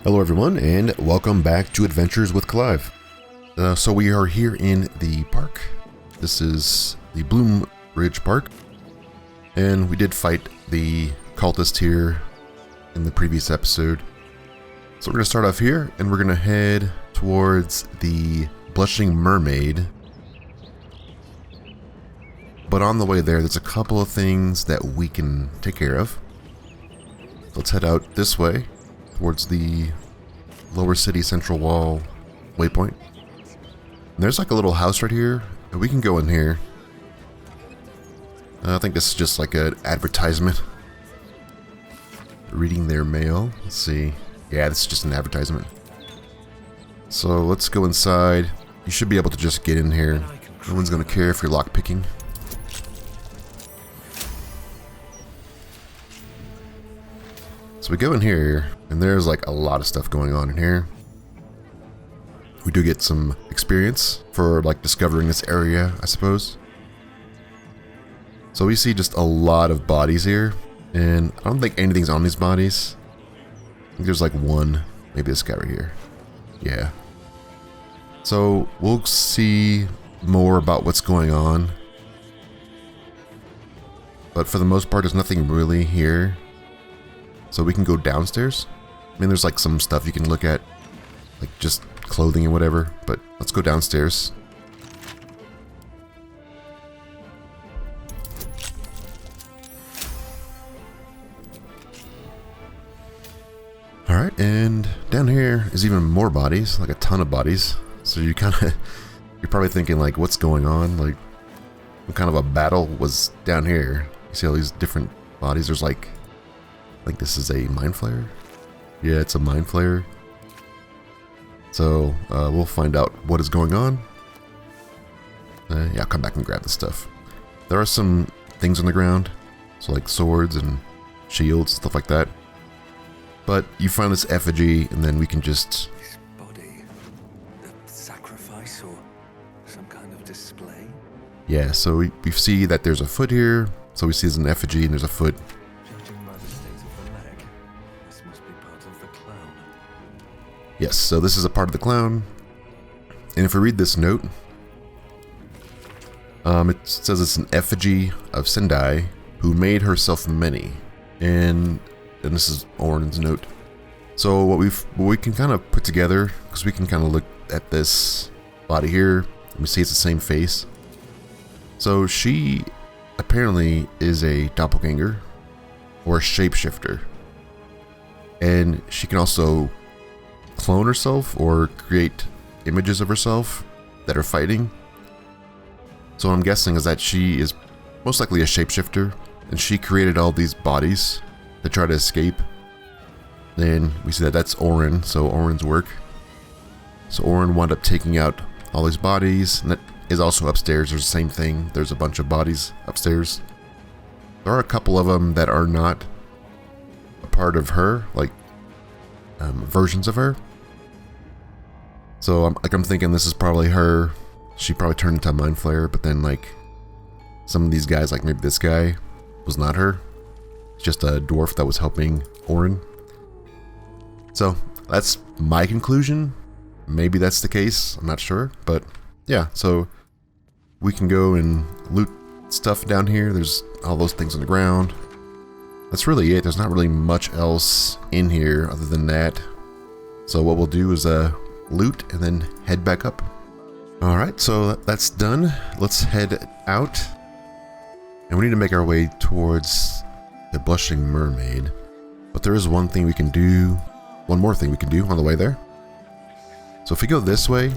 Hello everyone, and welcome back to Adventures with Clive. So we are here in the park. This is the Bloom Ridge Park, and we did fight the cultist here in the previous episode. So we're going to start off here, and we're going to head towards the Blushing Mermaid. But on the way there's a couple of things that we can take care of. Let's head out this way towards the Lower City Central Wall waypoint. And there's like a little house right here, and we can go in here. I think this is just like an advertisement. Reading their mail. Let's see. Yeah, this is just an advertisement. So let's go inside. You should be able to just get in here. No one's gonna care if you're lockpicking. So we go in here, and there's like a lot of stuff going on in here. We do get some experience for like discovering this area, I suppose. So we see just a lot of bodies here, and I don't think anything's on these bodies. I think there's like one, maybe this guy right here. Yeah. So we'll see more about what's going on. But for the most part, there's nothing really here. So we can go downstairs. I mean, there's like some stuff you can look at, like just clothing and whatever, but let's go downstairs. Alright, and down here is even more bodies, like a ton of bodies. So you kind of, you're probably thinking like, what's going on? Like, what kind of a battle was down here? You see all these different bodies. There's like, I think this is a mind flayer. Yeah, it's a mind flayer. So we'll find out what is going on. Yeah, I'll come back and grab the stuff. There are some things on the ground, so like swords and shields, stuff like that. But you find this effigy, and then we can just... This body, a sacrifice or some kind of display? Yeah, so we see that there's a foot here. So we see there's an effigy and there's a foot. Yes, so this is a part of the clown. And if we read this note, it says it's an effigy of Sendai, who made herself many. And this is Orin's note. So what we can kind of put together, because we can kind of look at this body here, and we see it's the same face. So she apparently is a doppelganger, or a shapeshifter. And she can also clone herself or create images of herself that are fighting. So what I'm guessing is that she is most likely a shapeshifter, and she created all these bodies to try to escape. Then we see that that's Orin, so Orin's work. So Orin wound up taking out all these bodies, and that is also upstairs. There's the same thing. There's a bunch of bodies upstairs. There are a couple of them that are not a part of her, like versions of her. So I'm thinking this is probably her. She probably turned into a mind flayer, but then like some of these guys, like maybe this guy, was not her. It's just a dwarf that was helping Orin. So that's my conclusion. Maybe that's the case. I'm not sure, but yeah. So we can go and loot stuff down here. There's all those things on the ground. That's really it. There's not really much else in here other than that. So what we'll do is loot and then head back up. Alright, so that's done. Let's head out. And we need to make our way towards the Blushing Mermaid. But there is one thing we can do. One more thing we can do on the way there. So if we go this way,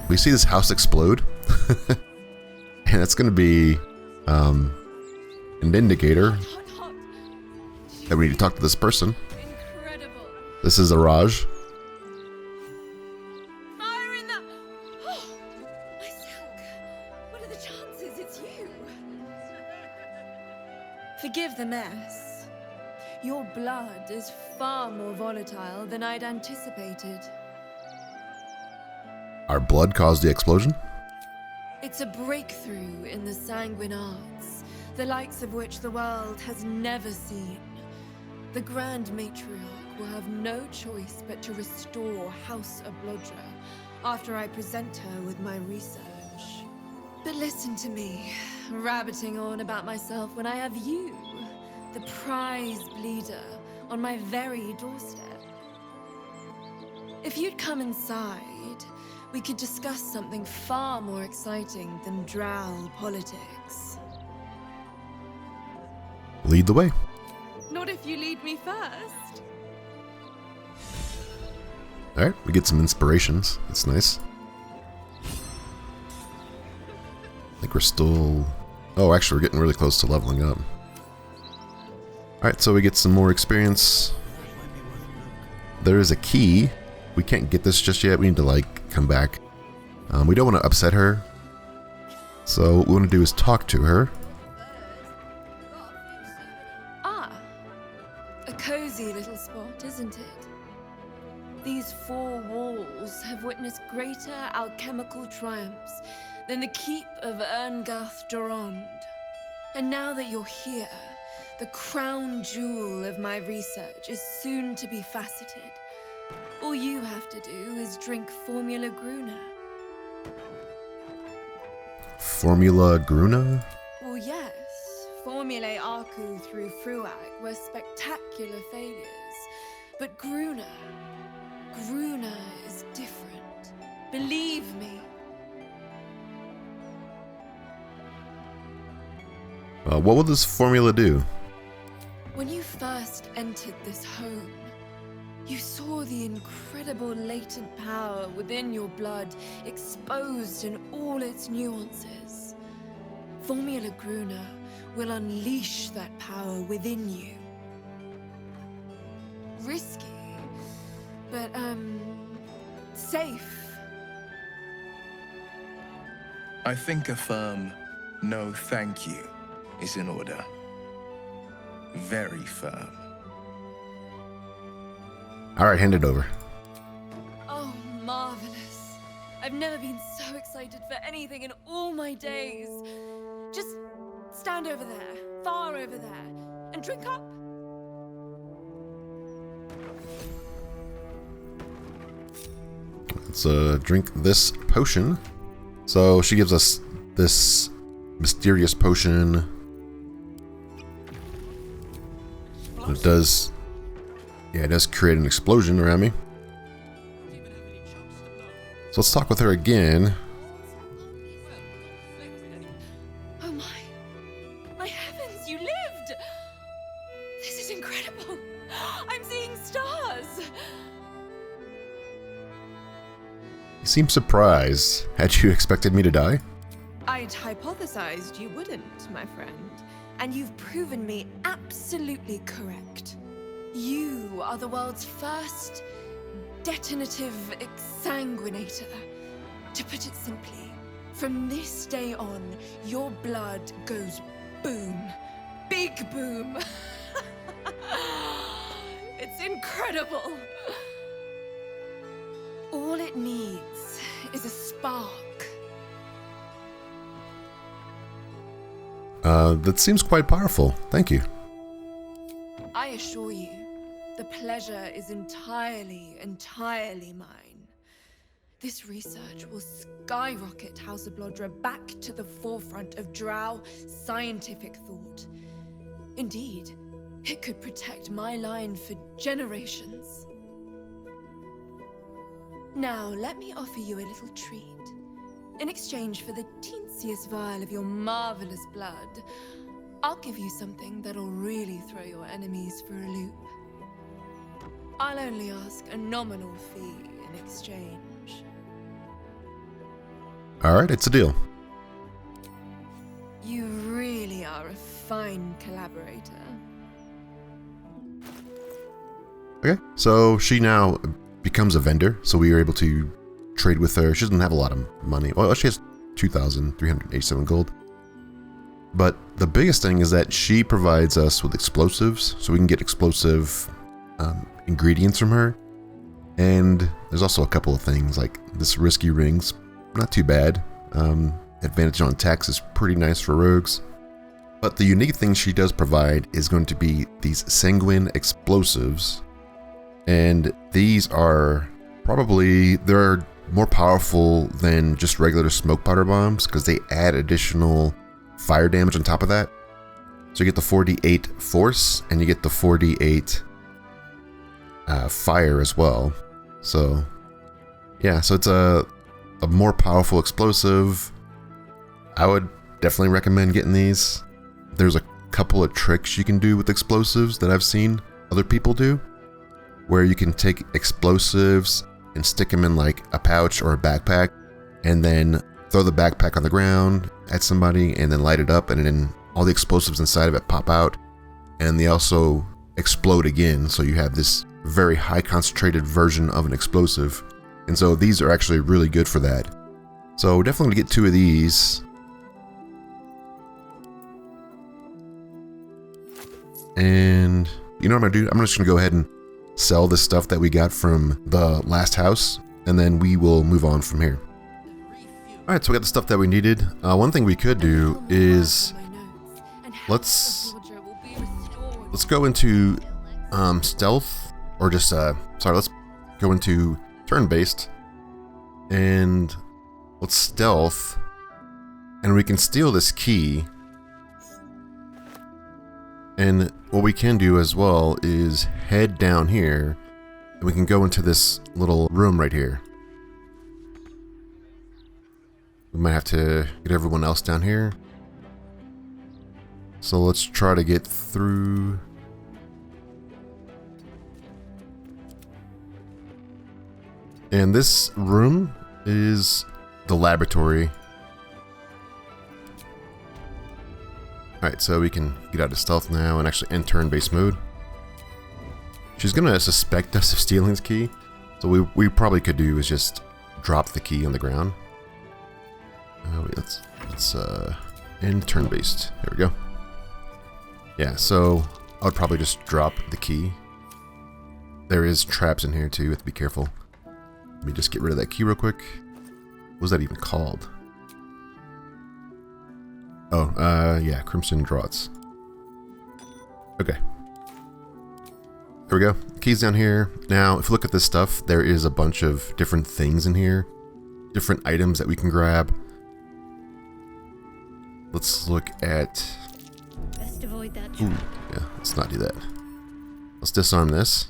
we see this house explode. And that's going to be an indicator that we need to talk to this person. Incredible. This is Araj. Fire in the... Oh, my silk. What are the chances it's you? Forgive the mess. Your blood is far more volatile than I'd anticipated. Our blood caused the explosion? It's a breakthrough in the sanguine arts, the likes of which the world has never seen. The Grand Matriarch will have no choice but to restore House of Baldur after I present her with my research. But listen to me, rabbiting on about myself when I have you, the prize bleeder, on my very doorstep. If you'd come inside, we could discuss something far more exciting than drow politics. Lead the way. Not if you lead me first. Alright, we get some inspirations. That's nice. I think we're still... Oh, actually, we're getting really close to leveling up. Alright, so we get some more experience. There is a key. We can't get this just yet. We need to, like, come back. We don't want to upset her. So what we want to do is talk to her. Ah, a cozy little spot, isn't it? These four walls have witnessed greater alchemical triumphs than the keep of Erngarth Durand. And now that you're here, the crown jewel of my research is soon to be faceted. All you have to do is drink Formula Gruna. Formula Gruna? Well, yes. Formulae Arcu through Fruag were spectacular failures. But Gruna is different. Believe me. What will this formula do? When you first entered this home, you saw the incredible latent power within your blood exposed in all its nuances. Formula Gruna will unleash that power within you. Risky, but, safe. I think a firm no thank you is in order. Very firm. Alright, hand it over. Oh, marvelous. I've never been so excited for anything in all my days. Just stand over there, far over there, and drink up. Let's drink this potion. So she gives us this mysterious potion. It does, yeah, it does create an explosion around me. So let's talk with her again. Oh my heavens, you lived! This is incredible. I'm seeing stars. You seem surprised. Had you expected me to die? I'd hypothesized you wouldn't, my friend. And you've proven me absolutely correct. You are the world's first detonative exsanguinator. To put it simply, from this day on, your blood goes boom. Big boom. It's incredible. All it needs is a spark. That seems quite powerful. Thank you. I assure you, the pleasure is entirely mine. This research will skyrocket House of Baldur back to the forefront of drow scientific thought. Indeed, it could protect my line for generations. Now, let me offer you a little treat. In exchange for the teensiest vial of your marvelous blood, I'll give you something that'll really throw your enemies for a loop. I'll only ask a nominal fee in exchange. Alright, it's a deal. You really are a fine collaborator. Okay, so she now becomes a vendor, so we are able to trade with her. She doesn't have a lot of money. Well, she has 2,387 gold. But the biggest thing is that she provides us with explosives, so we can get explosive ingredients from her. And there's also a couple of things, like this risky rings, not too bad. Advantage on attacks is pretty nice for rogues. But the unique thing she does provide is going to be these sanguine explosives. And these are probably, they're more powerful than just regular smoke powder bombs because they add additional fire damage on top of that. So you get the 4d8 force and you get the 4d8 fire as well. So yeah, so it's a more powerful explosive. I would definitely recommend getting these. There's a couple of tricks you can do with explosives that I've seen other people do, where you can take explosives and stick them in like a pouch or a backpack and then throw the backpack on the ground at somebody and then light it up, and then all the explosives inside of it pop out and they also explode again. So you have this very high concentrated version of an explosive. And so these are actually really good for that. So definitely get 2 of these. And you know what I'm gonna do? I'm just gonna go ahead and sell the stuff that we got from the last house, and then we will move on from here. Alright, so we got the stuff that we needed. One thing we could do is let's go into stealth, or just sorry, let's go into turn-based and let's stealth, and we can steal this key. And what we can do as well is head down here and we can go into this little room right here. We might have to get everyone else down here. So let's try to get through. And this room is the laboratory. Alright, so we can get out of stealth now and actually end turn-based mode. She's gonna suspect us of stealing this key, so we probably could do is just drop the key on the ground. Wait, let's end turn-based. There we go. Yeah, so I would probably just drop the key. There is traps in here too, you have to be careful. Let me just get rid of that key real quick. What was that even called? Oh, yeah, Crimson Draughts. Okay. There we go. Keys down here. Now, if you look at this stuff, there is a bunch of different things in here. Different items that we can grab. Let's look at... Best avoid that. Ooh, yeah, let's not do that. Let's disarm this.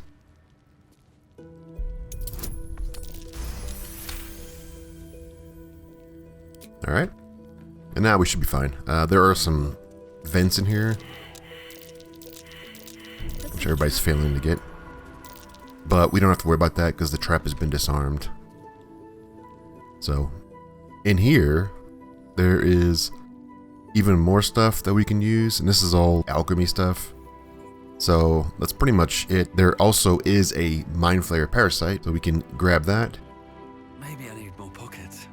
Alright. And now we should be fine. There are some vents in here, which everybody's failing to get. But we don't have to worry about that because the trap has been disarmed. So, in here, there is even more stuff that we can use. And this is all alchemy stuff. So, that's pretty much it. There also is a Mind Flayer Parasite, so we can grab that. Maybe I need more pockets.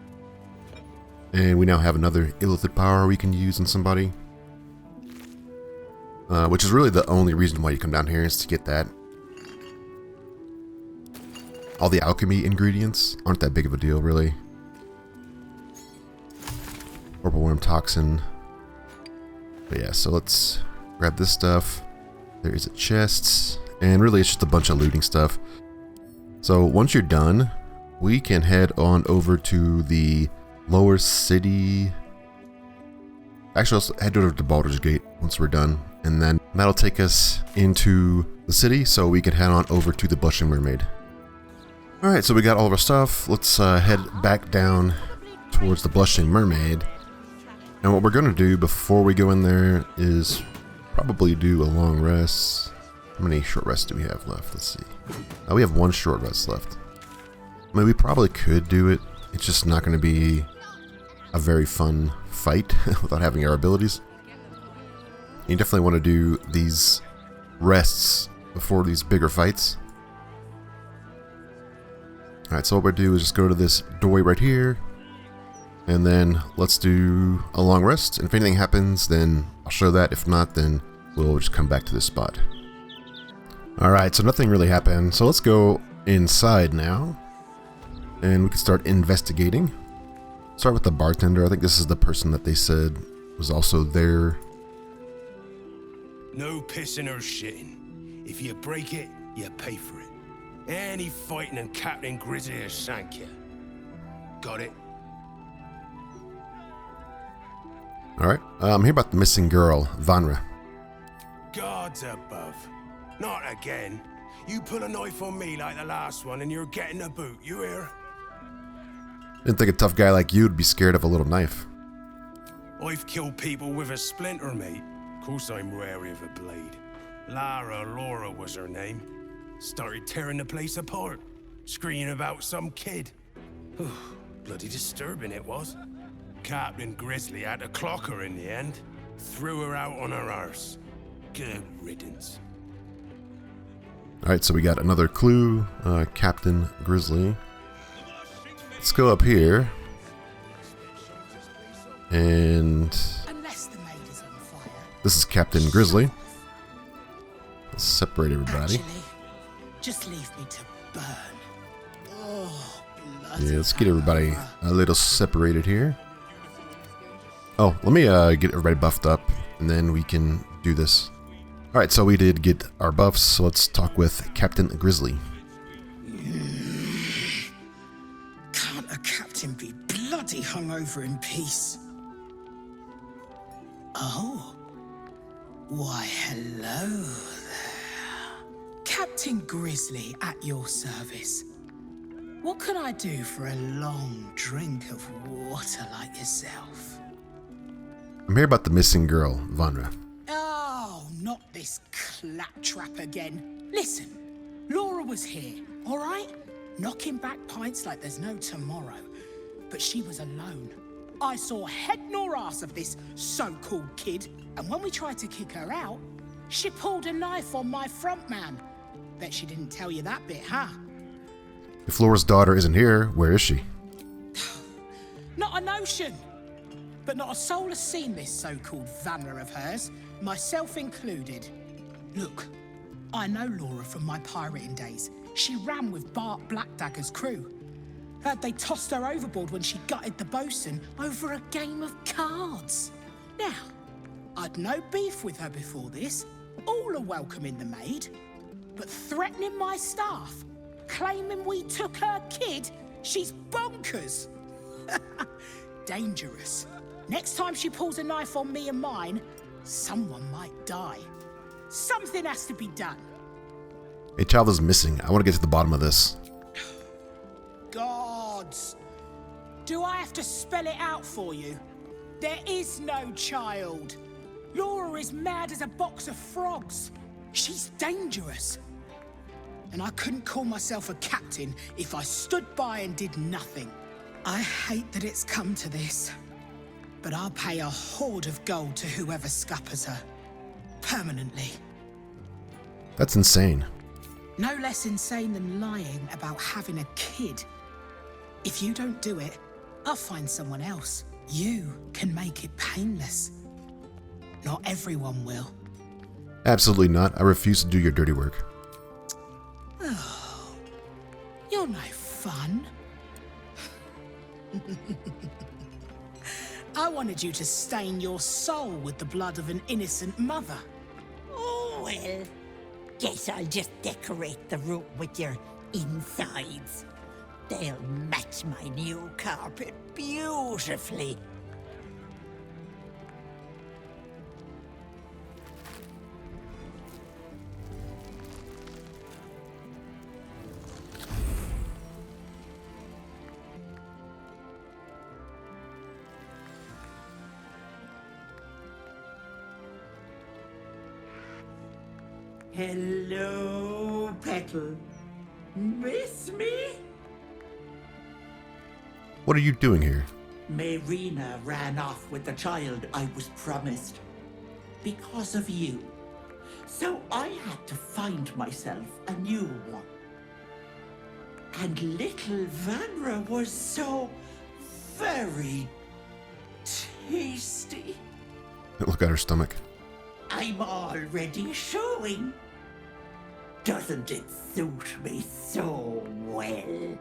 And we now have another illithid power we can use on somebody. Which is really the only reason why you come down here, is to get that. All the alchemy ingredients aren't that big of a deal, really. Purple worm toxin. But yeah, so let's grab this stuff. There is a chest. And really it's just a bunch of looting stuff. So once you're done, we can head on over to the lower city. Actually, let's head over to Baldur's Gate once we're done, and then that'll take us into the city, so we can head on over to the Blushing Mermaid. Alright, so we got all of our stuff. Let's head back down towards the Blushing Mermaid. And what we're going to do before we go in there is probably do a long rest. How many short rests do we have left? Let's see. We have 1 short rest left. I mean, we probably could do it. It's just not going to be a very fun fight without having our abilities. You definitely want to do these rests before these bigger fights. Alright, so what we'll do is just go to this doorway right here, and then let's do a long rest. And if anything happens, then I'll show that. If not, then we'll just come back to this spot. Alright, so nothing really happened. So let's go inside now, and we can start investigating. Start with the bartender. I think this is the person that they said was also there. No pissing or shitting. If you break it, you pay for it. Any fighting and Captain Grizzly will shank you. Got it? Alright, I'm here about the missing girl, Vanra. Gods above. Not again. You pull a knife on me like the last one and you're getting a boot, you hear? Didn't think a tough guy like you would be scared of a little knife. I've killed people with a splinter, mate. Of course I'm wary of a blade. Laura was her name. Started tearing the place apart, screaming about some kid. Bloody disturbing it was. Captain Grizzly had to clock her in the end. Threw her out on her arse. Good riddance. Alright, so we got another clue. Captain Grizzly. Let's go up here. And this is Captain Grizzly. Let's separate everybody. Actually, just leave me to burn. Oh, Yeah, let's get everybody a little separated here. Oh, let me get everybody buffed up, and then we can do this. Alright, so we did get our buffs, so let's talk with Captain Grizzly. Can't a captain be bloody hungover in peace? Oh. Why, hello there. Captain Grizzly at your service. What can I do for a long drink of water like yourself? I'm here about the missing girl, Vanra. Oh, not this claptrap again. Listen, Laura was here, all right? Knocking back pints like there's no tomorrow. But she was alone. I saw head nor ass of this so-called kid, and when we tried to kick her out, she pulled a knife on my front man. Bet she didn't tell you that bit, huh? If Laura's daughter isn't here, where is she? Not a notion. But not a soul has seen this so-called Vanra of hers, myself included. Look, I know Laura from my pirating days. She ran with Bart Blackdagger's crew. Heard they tossed her overboard when she gutted the bosun over a game of cards. Now, I'd no beef with her before this. All are welcome in the Maid. But threatening my staff, claiming we took her kid, she's bonkers. Dangerous. Next time she pulls a knife on me and mine, someone might die. Something has to be done. A child is missing. I want to get to the bottom of this. Gods. Do I have to spell it out for you? There is no child. Laura is mad as a box of frogs. She's dangerous. And I couldn't call myself a captain if I stood by and did nothing. I hate that it's come to this. But I'll pay a hoard of gold to whoever scuppers her. Permanently. That's insane. No less insane than lying about having a kid. If you don't do it, I'll find someone else. You can make it painless. Not everyone will. Absolutely not. I refuse to do your dirty work. Oh, you're no fun. I wanted you to stain your soul with the blood of an innocent mother. Oh, well, guess I'll just decorate the room with your insides. They'll match my new carpet beautifully. Hello, Petal. Miss me? What are you doing here? Mayrina ran off with the child I was promised. Because of you. So I had to find myself a new one. And little Vanra was so very tasty. Look at her stomach. I'm already showing. Doesn't it suit me so well?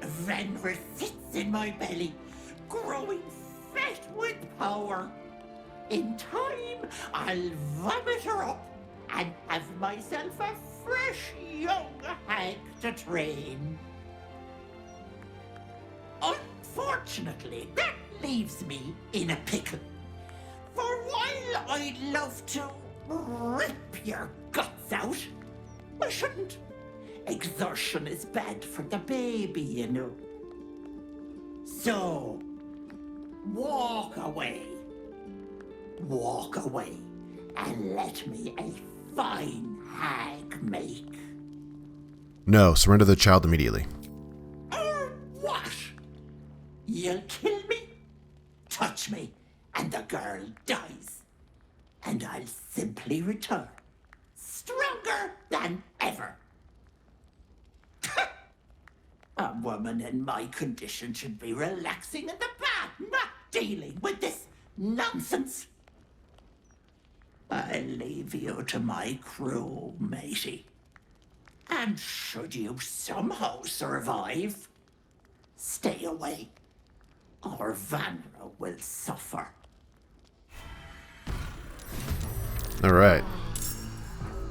Vanra sits in my belly, growing fat with power. In time, I'll vomit her up and have myself a fresh young hag to train. Unfortunately, that leaves me in a pickle. For while I'd love to rip your guts out, I shouldn't. Exertion is bad for the baby, you know. So, walk away. Walk away and let me a fine hag make. No, surrender the child immediately. Or what? You'll kill me, touch me, and the girl dies. And I'll simply return, stronger than ever. A woman in my condition should be relaxing in the bath, not dealing with this nonsense. I'll leave you to my crew, matey. And should you somehow survive, stay away, or Vanra will suffer. Alright.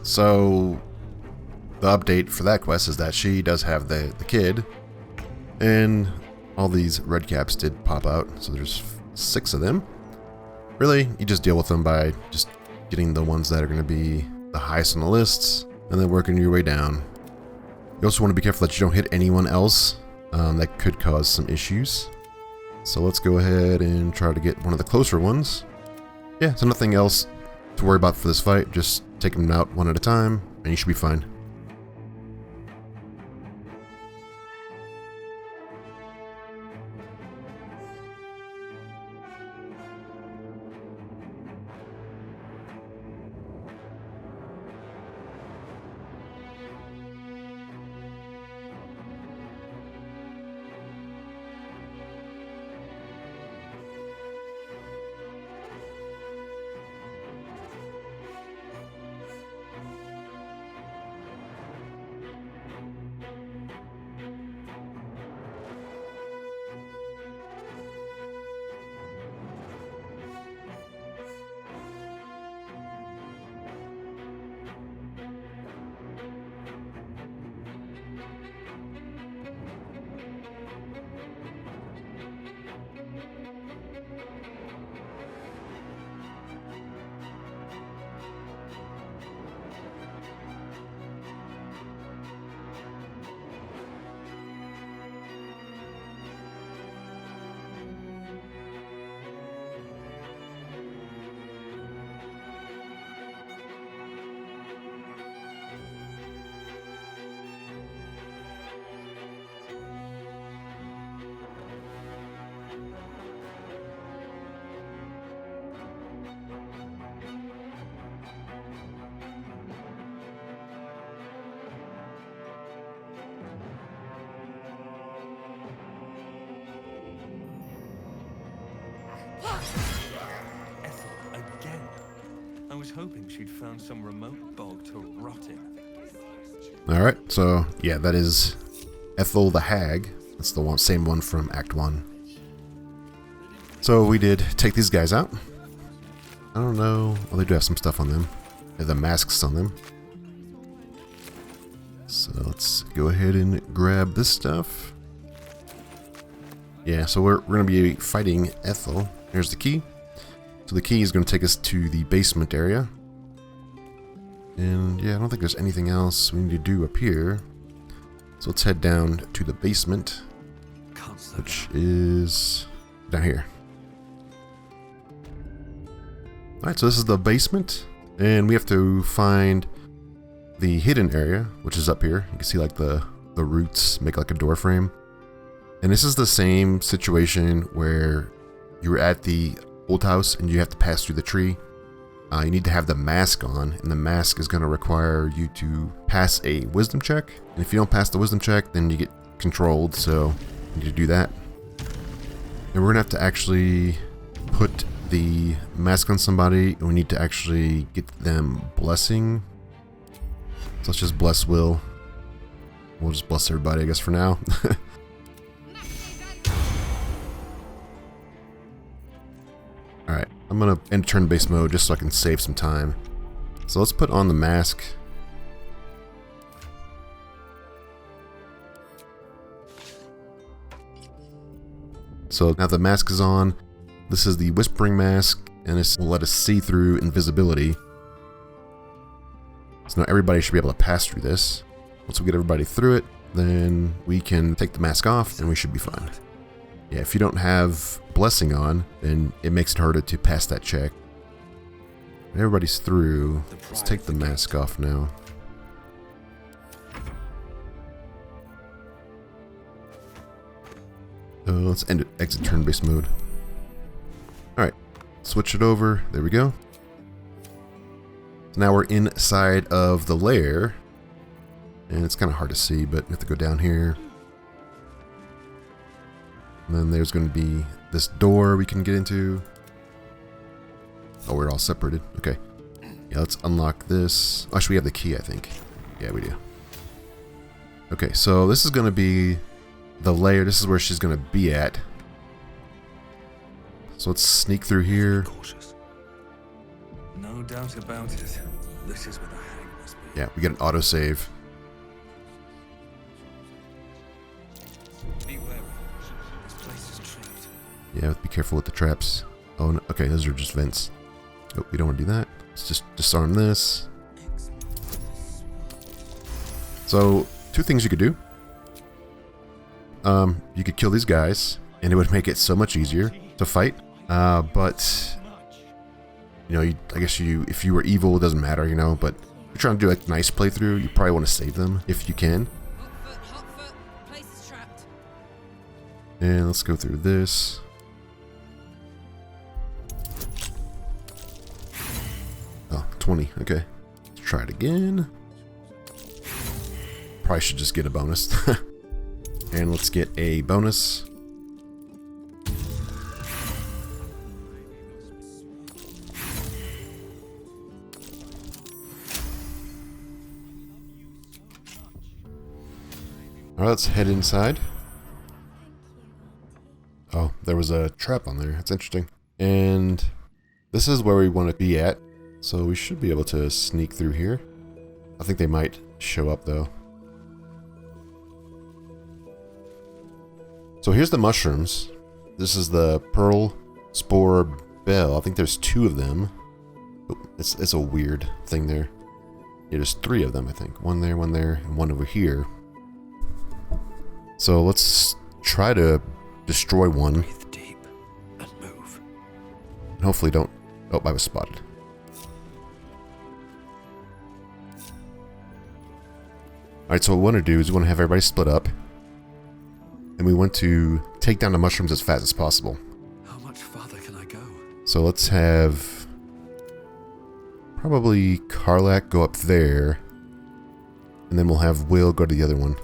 So, the update for that quest is that she does have the kid, and all these red caps did pop out, so there's 6 of them. Really, you just deal with them by just getting the ones that are going to be the highest on the lists, and then working your way down. You also want to be careful that you don't hit anyone else. That could cause some issues. So let's go ahead and try to get one of the closer ones. Yeah, so nothing else to worry about for this fight. Just take them out one at a time, and you should be fine. Ethel, again. I was hoping she'd found some remote bog to rot in. Alright, so yeah, that is Ethel the Hag. That's the same one from Act 1. So we did take these guys out. I don't know. Well, they do have some stuff on them. They have the masks on them. So let's go ahead and grab this stuff. Yeah, so we're going to be fighting Ethel. Here's the key. So the key is going to take us to the basement area. And yeah, I don't think there's anything else we need to do up here. So let's head down to the basement, which is down here. Alright, so this is the basement, and we have to find the hidden area, which is up here. You can see like the roots make like a door frame. And this is the same situation where you were at the old house and you have to pass through the tree. You need to have the mask on, and the mask is going to require you to pass a wisdom check. And if you don't pass the wisdom check, then you get controlled, so you need to do that. And we're going to have to actually put the mask on somebody, and we need to actually get them blessing. So let's just bless Will. We'll just bless everybody, I guess, for now. Alright, I'm going to end turn-based mode just so I can save some time. So let's put on the mask. So now the mask is on. This is the Whispering Mask, and this will let us see through invisibility. So now everybody should be able to pass through this. Once we get everybody through it, then we can take the mask off and we should be fine. Yeah, if you don't have Blessing on, then it makes it harder to pass that check. Everybody's through. Let's take the mask off now. Let's end it. Exit turn-based mode. Alright, switch it over. There we go. So now we're inside of the lair. And it's kind of hard to see, but we have to go down here. And then there's going to be this door we can get into. Oh, we're all separated. Okay. Yeah, let's unlock this. Oh, actually, we have the key, I think. Yeah, we do. Okay, so this is going to be the lair. This is where she's going to be at. So let's sneak through here. No doubt about it. This is where the hag must be. Yeah, we get an autosave. Be wary. This place is trapped. Yeah, be careful with the traps. Oh, no. Okay, those are just vents. Oh, we don't want to do that. Let's just disarm this. So, two things you could do. You could kill these guys, and it would make it so much easier to fight. But you know, I guess if you were evil, it doesn't matter, you know. But if you're trying to do a nice playthrough, you probably want to save them if you can. Hot foot. Place is trapped. And let's go through this. Oh, 20. Okay. Let's try it again. Probably should just get a bonus. And let's get a bonus. Alright, let's head inside. Oh, there was a trap on there. That's interesting. And this is where we want to be at. So we should be able to sneak through here. I think they might show up though. So here's the mushrooms. This is the Pearl Spore Bell. I think there's 2 of them. Oh, it's a weird thing there. Yeah, there's 3 of them, I think. One there, and one over here. So let's try to destroy one. Breathe deep and move. And hopefully don't... Oh, I was spotted. Alright, so what we want to do is we want to have everybody split up. And we want to take down the mushrooms as fast as possible. How much farther can I go? So let's have... probably Karlak go up there. And then we'll have Will go to the other one.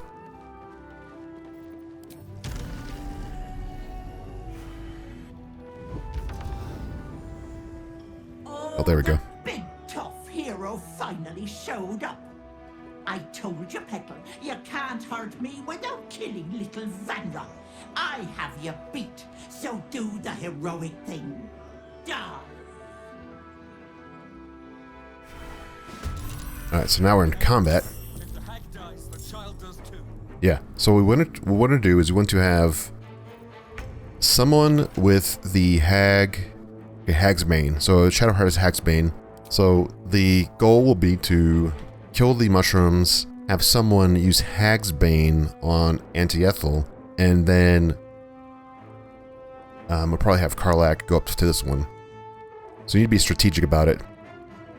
Oh, there we go. Big tough hero finally showed up. I told you, Petal, you can't hurt me without killing little Vanra. I have you beat, so do the heroic thing. Die. Alright, so now we're in combat. If the hag dies, the child does too. Yeah, so what we want to do is we want to have someone with the Hag's Bane. So Shadowheart has Hag's Bane. So the goal will be to kill the mushrooms, have someone use Hag's Bane on Anti-Ethel, and then we'll probably have Karlak go up to this one. So you need to be strategic about it.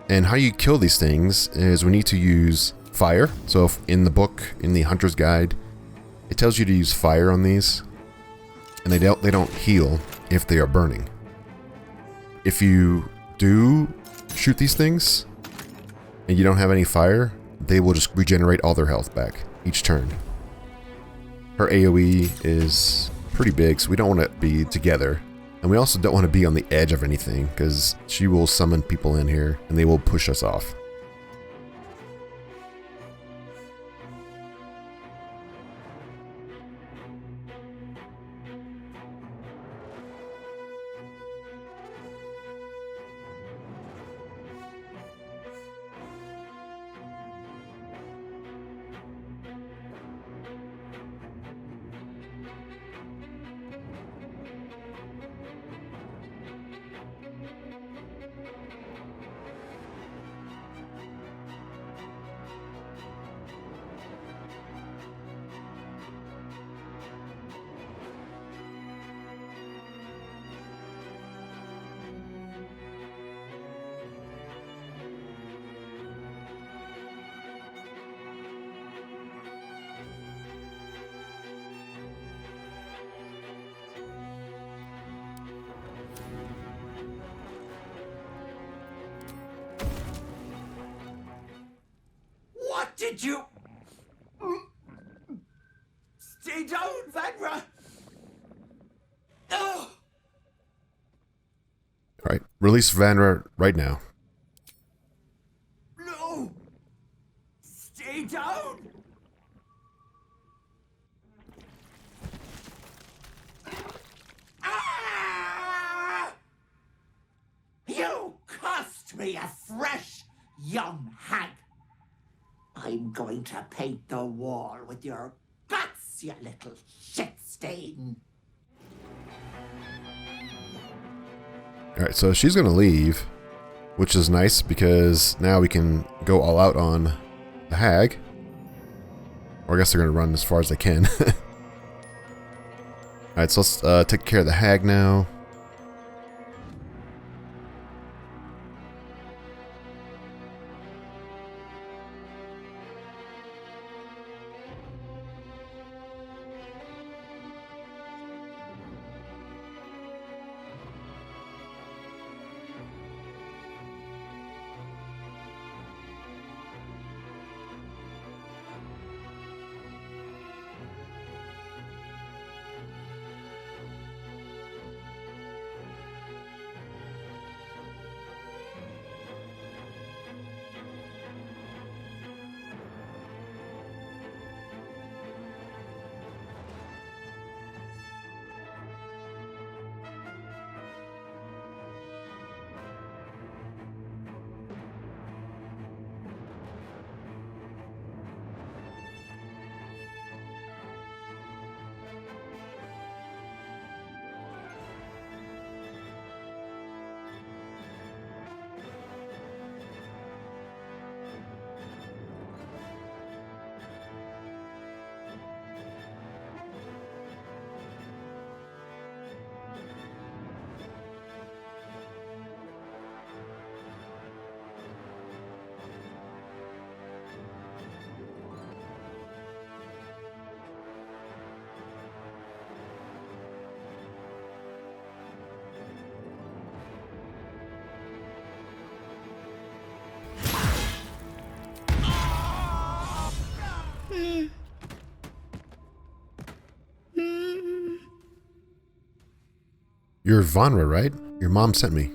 And how you kill these things is we need to use fire. So if in the book, in the Hunter's Guide, it tells you to use fire on these, and they don't heal if they are burning. If you do shoot these things and you don't have any fire, they will just regenerate all their health back each turn. Her AoE is pretty big, so we don't want to be together. And we also don't want to be on the edge of anything, because she will summon people in here and they will push us off. did you? Stay down, Vanra! Oh! Alright, release Vanra right now. No! Stay down! Ah! You cost me a fresh young hag. I'm going to paint the wall with your guts, you little shit stain. Alright, so she's gonna leave, which is nice because now we can go all out on the hag. Or I guess they're gonna run as far as they can. Alright, so let's take care of the hag now. You're Vanra, right? Your mom sent me.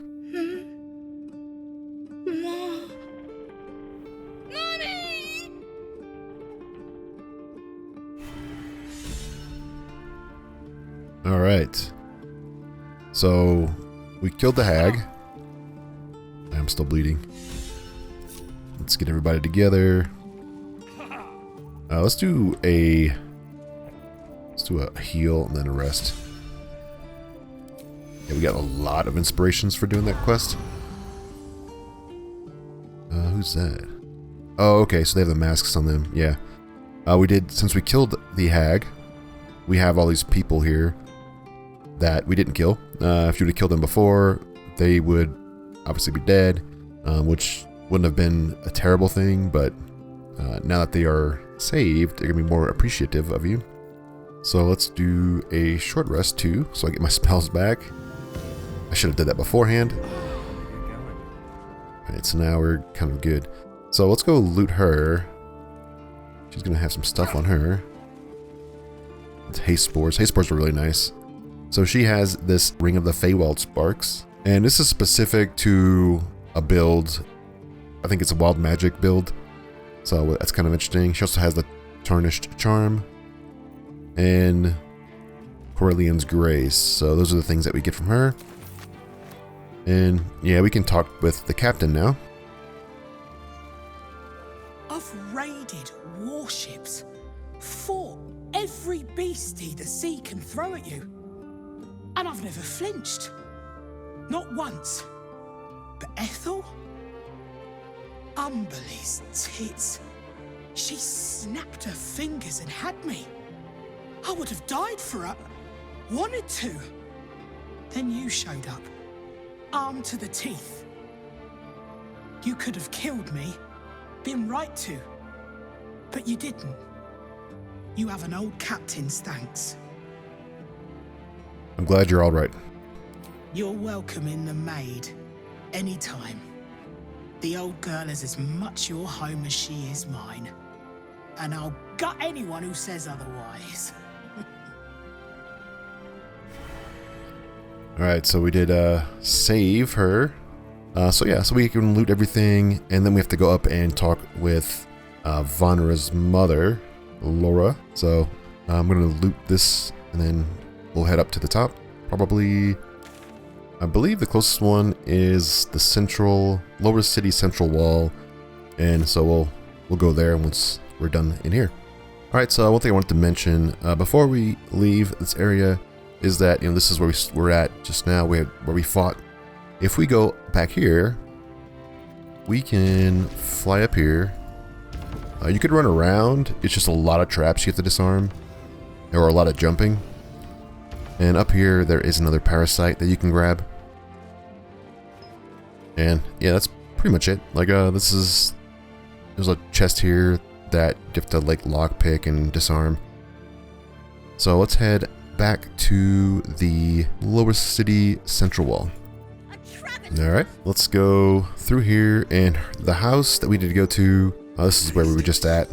Alright. So, we killed the hag. I'm still bleeding. Let's get everybody together. Let's do a heal and then a rest. Yeah, we got a lot of inspirations for doing that quest. Who's that? Oh, okay, so they have the masks on them. Yeah. We did, since we killed the hag, we have all these people here that we didn't kill. If you would have killed them before, they would obviously be dead, which wouldn't have been a terrible thing, but now that they are saved, they're going to be more appreciative of you. So let's do a short rest too, so I get my spells back. I should have did that beforehand. Alright, so now we're kind of good. So let's go loot her. She's going to have some stuff on her. It's haste spores. Haste spores are really nice. So she has this Ring of the Feywild Sparks. And this is specific to a build. I think it's a wild magic build. So that's kind of interesting. She also has the Tarnished Charm. And Corellian's Grace. So those are the things that we get from her. And yeah, we can talk with the captain now. I've raided warships, fought every beastie the sea can throw at you. And I've never flinched. Not once. But Ethel? Umberly's tits. She snapped her fingers and had me. I would have died for her. Wanted to. Then you showed up. Armed to the teeth. You could have killed me. Been right to. But you didn't. You have an old captain's thanks. I'm glad you're all right. You're welcome in the Maid. Anytime. The old girl is as much your home as she is mine. and I'll gut anyone who says otherwise. Alright, so we did save her. So yeah, so we can loot everything, and then we have to go up and talk with Vanra's mother, Lora. So I'm gonna loot this, and then we'll head up to the top. Probably, I believe the closest one is the central, Lower City central wall, and so we'll go there once we're done in here. Alright, so one thing I wanted to mention before we leave this area is that, you know, this is where we're at just now, where we fought. If we go back here, we can fly up here. You could run around. It's just a lot of traps you have to disarm, or a lot of jumping. And up here, there is another parasite that you can grab. And yeah, that's pretty much it. Like, there's a chest here that you have to like lockpick and disarm. So let's head back to the Lower City central wall. Alright, let's go through here, and the house that we need to go to, this is where we were just at.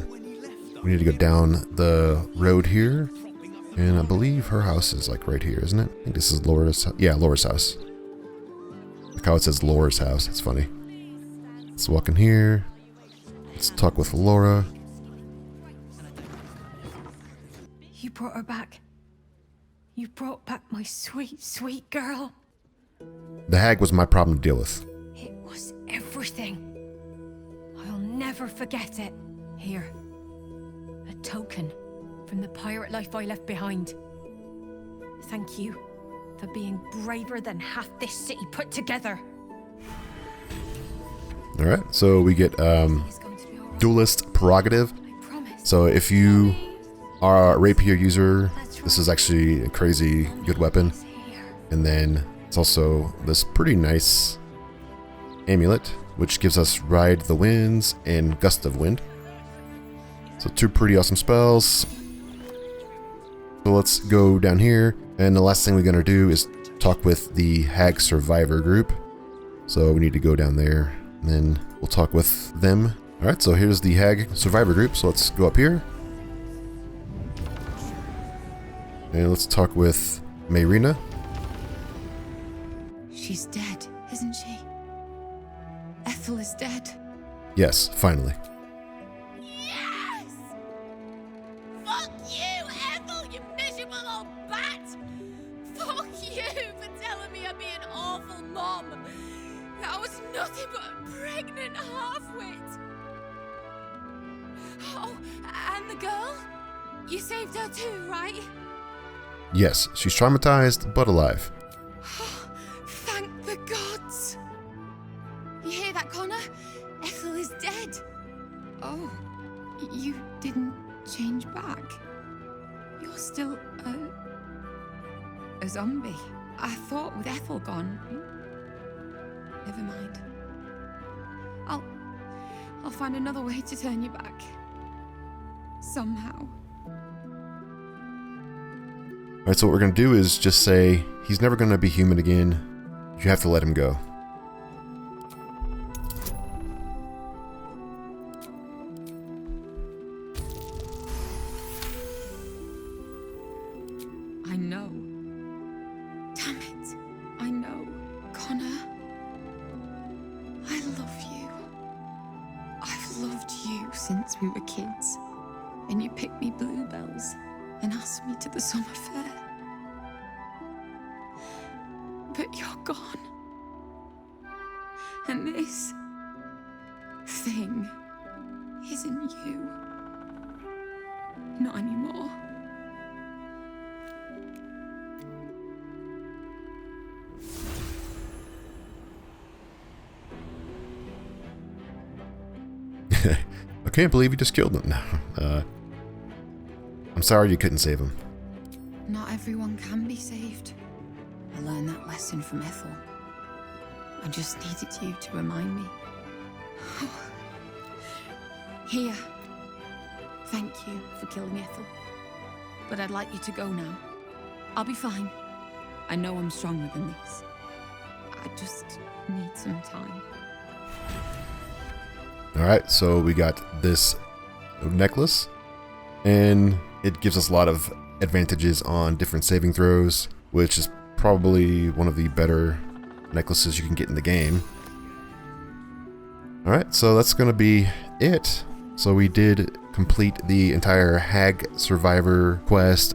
We need to go down the road here, and I believe her house is like right here, isn't it? I think this is Lora's, yeah, Lora's house. Look how it says Lora's house, it's funny. Let's walk in here, let's talk with Lora. You brought her back. You brought back my sweet, sweet girl. The hag was my problem to deal with. It was everything. I'll never forget it. Here, a token from the pirate life I left behind. Thank you for being braver than half this city put together. Alright, so we get duelist prerogative. So if you are a rapier user, this is actually a crazy good weapon. And then it's also this pretty nice amulet, which gives us Ride the Winds and Gust of Wind. So two pretty awesome spells. So let's go down here, and the last thing we're gonna do is talk with the Hag Survivor group. So we need to go down there, and then we'll talk with them. Alright, so here's the Hag Survivor group, so let's go up here. And let's talk with Mayrina. She's dead, isn't she? Ethel is dead. Yes, finally. Yes! Fuck you, Ethel, you miserable old bat! Fuck you for telling me I'd be an awful mom. I was nothing but a pregnant half-wit. Oh, and the girl? You saved her too, right? Yes, she's traumatized, but alive. Thank the gods! You hear that, Connor? Ethel is dead. Oh, you didn't change back? You're still a zombie. I thought with Ethel gone... Never mind. I'll find another way to turn you back. Somehow. Alright, so what we're going to do is just say, he's never going to be human again. You have to let him go. I know. Damn it. I know. Connor. I love you. I've loved you since we were kids. And you picked me bluebells and asked me to the summer fair. But you're gone. And this thing isn't you. Not anymore. I can't believe you just killed him. No, I'm sorry you couldn't save him. Not everyone can be saved. I learned that lesson from Ethel. I just needed you to remind me. Here. Thank you for killing Ethel. But I'd like you to go now. I'll be fine. I know I'm stronger than this. I just need some time. Alright, so we got this necklace, and it gives us a lot of advantages on different saving throws, which is probably one of the better necklaces you can get in the game. Alright, so that's going to be it. So we did complete the entire Hag Survivor quest,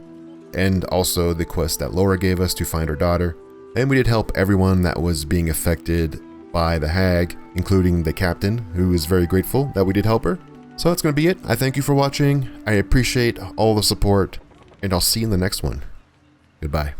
and also the quest that Laura gave us to find her daughter. And we did help everyone that was being affected by the Hag, including the captain, who is very grateful that we did help her. So that's going to be it. I thank you for watching. I appreciate all the support, and I'll see you in the next one. Goodbye.